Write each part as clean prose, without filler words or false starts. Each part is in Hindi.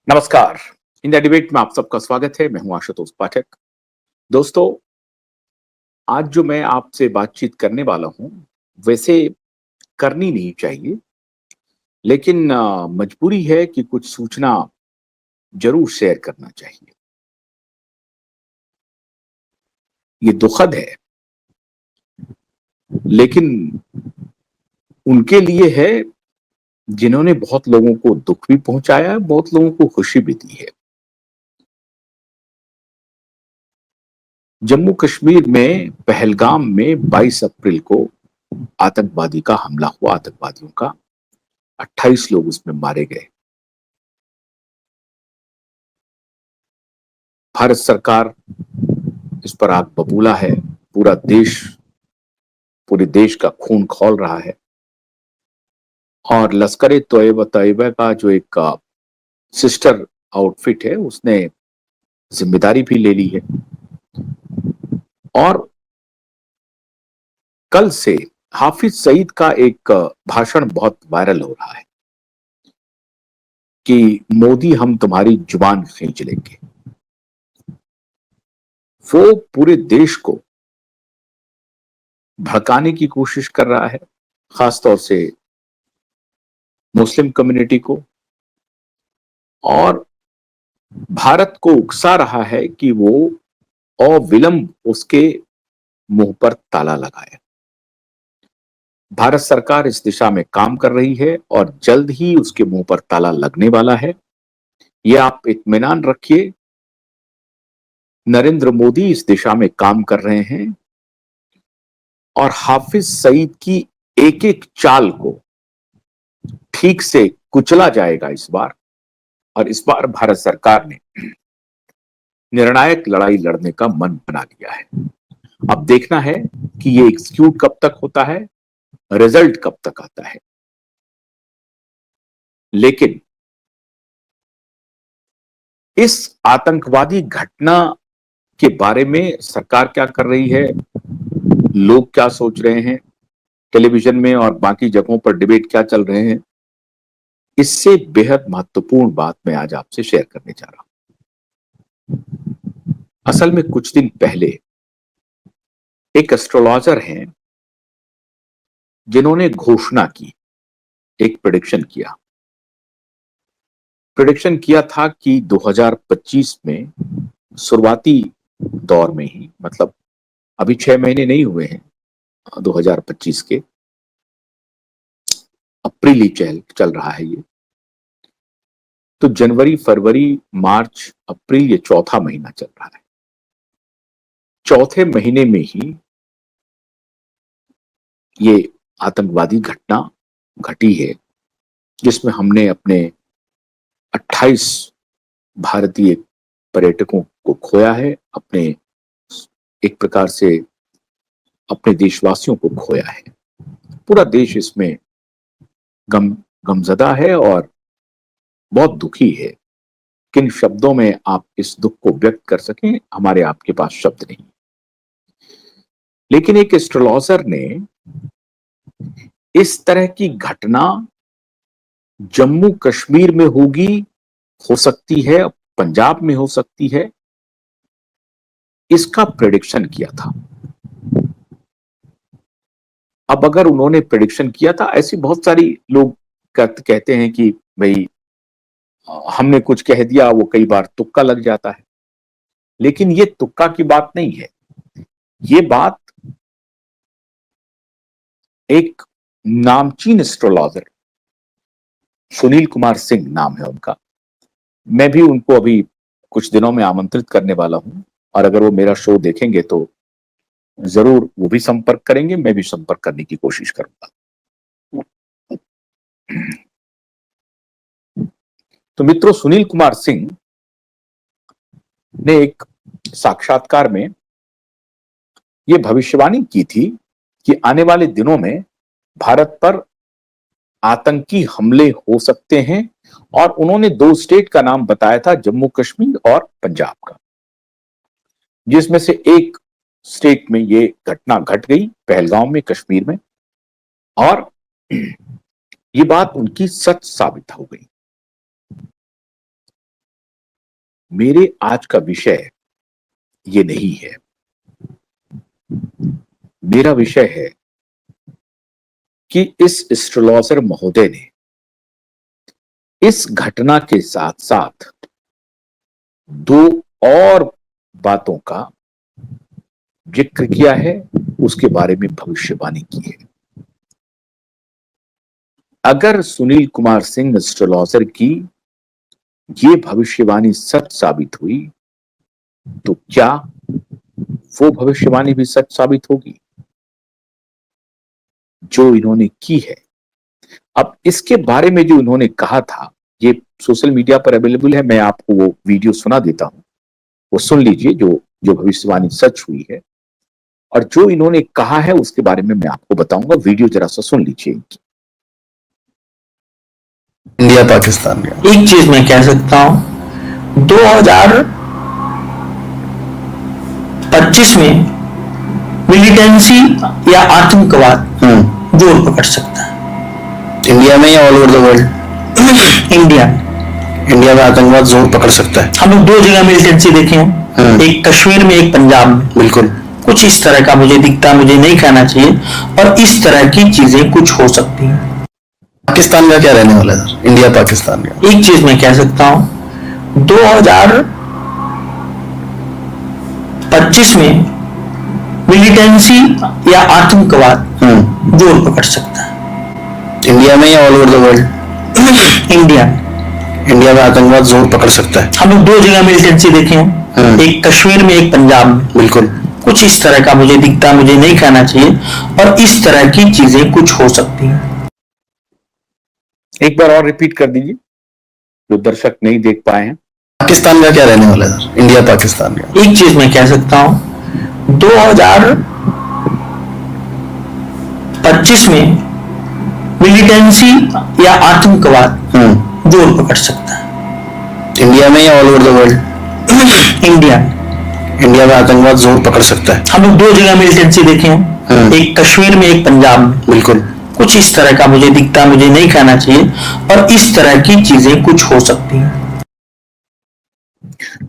नमस्कार। इंडिया डिबेट में आप सबका स्वागत है। मैं हूं आशुतोष पाठक। दोस्तों, आज जो मैं आपसे बातचीत करने वाला हूं, वैसे करनी नहीं चाहिए, लेकिन मजबूरी है कि कुछ सूचना जरूर शेयर करना चाहिए। ये दुखद है, लेकिन उनके लिए है जिन्होंने बहुत लोगों को दुख भी पहुंचाया है, बहुत लोगों को खुशी भी दी है। जम्मू कश्मीर में पहलगाम में 22 अप्रैल को आतंकवादी का हमला हुआ। आतंकवादियों का 28 लोग उसमें मारे गए। भारत सरकार इस पर आग बबूला है। पूरा देश, पूरे देश का खून खौल रहा है। और लश्कर ए तैयबा का जो एक सिस्टर आउटफिट है, उसने जिम्मेदारी भी ले ली है। और कल से हाफिज सईद का एक भाषण बहुत वायरल हो रहा है कि मोदी हम तुम्हारी जुबान खींच लेंगे। वो पूरे देश को भड़काने की कोशिश कर रहा है, खासतौर से मुस्लिम कम्युनिटी को, और भारत को उकसा रहा है कि वो अविलंब उसके मुंह पर ताला लगाए। भारत सरकार इस दिशा में काम कर रही है और जल्द ही उसके मुंह पर ताला लगने वाला है। ये आप इत्मीनान रखिए। नरेंद्र मोदी इस दिशा में काम कर रहे हैं और हाफिज सईद की एक एक चाल को ठीक से कुचला जाएगा इस बार। और इस बार भारत सरकार ने निर्णायक लड़ाई लड़ने का मन बना लिया है। अब देखना है कि ये एग्जीक्यूट कब तक होता है, रिजल्ट कब तक आता है। लेकिन इस आतंकवादी घटना के बारे में सरकार क्या कर रही है, लोग क्या सोच रहे हैं, टेलीविजन में और बाकी जगहों पर डिबेट क्या चल रहे हैं, इससे बेहद महत्वपूर्ण बात मैं आज आपसे शेयर करने जा रहा हूं। असल में कुछ दिन पहले एक एस्ट्रोलॉजर हैं जिन्होंने घोषणा की, एक प्रेडिक्शन किया था कि 2025 में शुरुआती दौर में ही, मतलब अभी 6 महीने नहीं हुए हैं 2025 के, अप्रैल ही चल रहा है ये, तो जनवरी फरवरी मार्च अप्रैल ये चौथा महीना चल रहा है। चौथे महीने में ही ये आतंकवादी घटना घटी है, जिसमें हमने अपने 28 भारतीय पर्यटकों को खोया है, अपने एक प्रकार से अपने देशवासियों को खोया है। पूरा देश इसमें गमजदा है और बहुत दुखी है। किन शब्दों में आप इस दुख को व्यक्त कर सकें, हमारे आपके पास शब्द नहीं। लेकिन एक एस्ट्रोलॉजर ने इस तरह की घटना जम्मू कश्मीर में होगी, हो सकती है पंजाब में हो सकती है, इसका प्रेडिक्शन किया था। अब अगर उन्होंने प्रेडिक्शन किया था, ऐसी बहुत सारी लोग कहते हैं कि भाई हमने कुछ कह दिया, वो कई बार तुक्का लग जाता है। लेकिन ये तुक्का की बात नहीं है, ये बात एक नामचीन एस्ट्रोलॉजर, सुनील कुमार सिंह नाम है उनका, मैं भी उनको अभी कुछ दिनों में आमंत्रित करने वाला हूं, और अगर वो मेरा शो देखेंगे तो जरूर वो भी संपर्क करेंगे, मैं भी संपर्क करने की कोशिश करूंगा। तो मित्रों, सुनील कुमार सिंह ने एक साक्षात्कार में यह भविष्यवाणी की थी कि आने वाले दिनों में भारत पर आतंकी हमले हो सकते हैं, और उन्होंने दो स्टेट का नाम बताया था, जम्मू कश्मीर और पंजाब का, जिसमें से एक स्टेट में ये घटना घट गई, पहलगाम में, कश्मीर में, और ये बात उनकी सच साबित हो गई। मेरे आज का विषय ये नहीं है। मेरा विषय है कि इस एस्ट्रोलॉजर महोदय ने इस घटना के साथ साथ दो और बातों का जिक्र किया है, उसके बारे में भविष्यवाणी की है। अगर सुनील कुमार सिंह एस्ट्रोलॉजर की ये भविष्यवाणी सच साबित हुई तो क्या वो भविष्यवाणी भी सच साबित होगी जो इन्होंने की है। अब इसके बारे में जो इन्होंने कहा था, ये सोशल मीडिया पर अवेलेबल है, मैं आपको वो वीडियो सुना देता हूं, वो सुन लीजिए जो जो भविष्यवाणी सच हुई है। और जो इन्होंने कहा है उसके बारे में मैं आपको बताऊंगा। वीडियो जरा सा सुन लीजिए इनकी। इंडिया पाकिस्तान का एक चीज मैं कह सकता हूं, 2025 में मिलिटेंसी या आतंकवाद जोर पकड़ सकता है। इंडिया में या all over the world? India में आतंकवाद जोर पकड़ सकता है। हम लोग दो जगह मिलिटेंसी देखे हैं, एक कश्मीर में, एक पंजाब में। बिल्कुल कुछ इस तरह का मुझे दिखता, मुझे नहीं कहना चाहिए, और इस तरह की चीजें कुछ हो सकती हैं। पाकिस्तान का क्या रहने वाला है? इंडिया पाकिस्तान का एक चीज मैं कह सकता हूं, 2025 में मिलिटेंसी या आतंकवाद जोर पकड़ सकता है। इंडिया में या all over the world? India में आतंकवाद जोर पकड़ सकता है। हम लोग दो जगह मिलिटेंसी देखे हैं, एक कश्मीर में, एक पंजाब में। बिल्कुल कुछ इस तरह का मुझे दिखता, मुझे नहीं कहना चाहिए, और इस तरह की चीजें कुछ हो सकती हैं। एक बार और रिपीट कर दीजिए, जो दर्शक नहीं देख पाए हैं। पाकिस्तान का क्या रहने वाला है? इंडिया पाकिस्तान का एक चीज मैं कह सकता हूं, 2025 में मिलिटेंसी या आतंकवाद जोर पकड़ सकता है। इंडिया में या all over the world? India में आतंकवाद जोर पकड़ सकता है। हम लोग दो जगह मिलिटेंसी देखे हैं, एक कश्मीर में, एक पंजाब में। बिल्कुल कुछ इस तरह का मुझे दिखता, मुझे नहीं कहना चाहिए, और इस तरह की चीजें कुछ हो सकती हैं।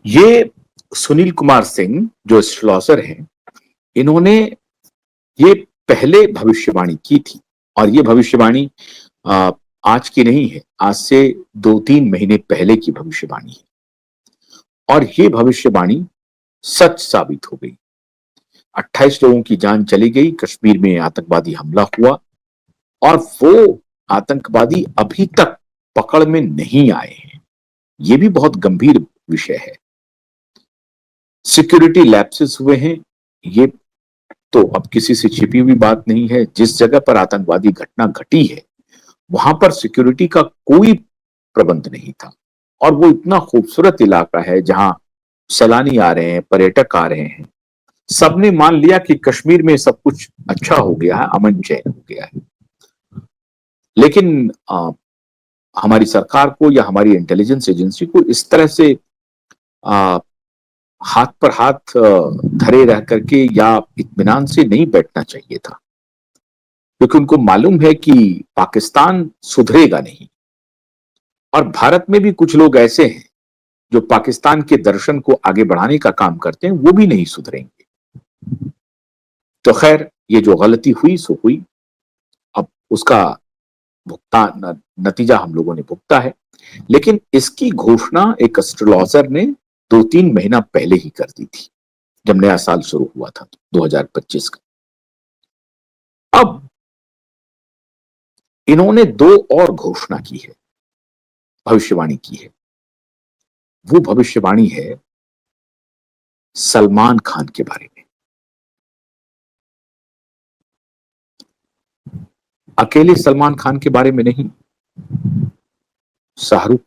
ये सुनील कुमार सिंह जो एस्ट्रोलॉजर हैं, इन्होंने ये पहले भविष्यवाणी की थी, और ये भविष्यवाणी आज की नहीं है, आज से 2-3 महीने पहले की भविष्यवाणी है। और ये भविष्यवाणी सच साबित हो गई। 28 लोगों की जान चली गई, कश्मीर में आतंकवादी हमला हुआ, और वो आतंकवादी अभी तक पकड़ में नहीं आए हैं। ये भी बहुत गंभीर विषय है। सिक्योरिटी लैप्सेस हुए हैं, ये तो अब किसी से छिपी हुई बात नहीं है। जिस जगह पर आतंकवादी घटना घटी है, वहां पर सिक्योरिटी का कोई प्रबंध नहीं था, और वो इतना खूबसूरत इलाका है जहां सैलानी आ रहे हैं, पर्यटक आ रहे हैं। सबने मान लिया कि कश्मीर में सब कुछ अच्छा हो गया है, अमन चैन हो गया है। लेकिन हमारी सरकार को या हमारी इंटेलिजेंस एजेंसी को इस तरह से हाथ पर हाथ धरे रह करके या इत्मीनान से नहीं बैठना चाहिए था, क्योंकि उनको मालूम है कि पाकिस्तान सुधरेगा नहीं। और भारत में भी कुछ लोग ऐसे हैं जो पाकिस्तान के दर्शन को आगे बढ़ाने का काम करते हैं, वो भी नहीं सुधरेंगे। तो खैर, ये जो गलती हुई सो हुई, अब उसका भुगतान, नतीजा हम लोगों ने भुगता है। लेकिन इसकी घोषणा एक एस्ट्रोलॉजर ने 2-3 महीना पहले ही कर दी थी, जब नया साल शुरू हुआ था 2025 का। अब इन्होंने दो और घोषणा की है, भविष्यवाणी की है। वो भविष्यवाणी है सलमान खान के बारे में। अकेले सलमान खान के बारे में नहीं, शाहरुख खान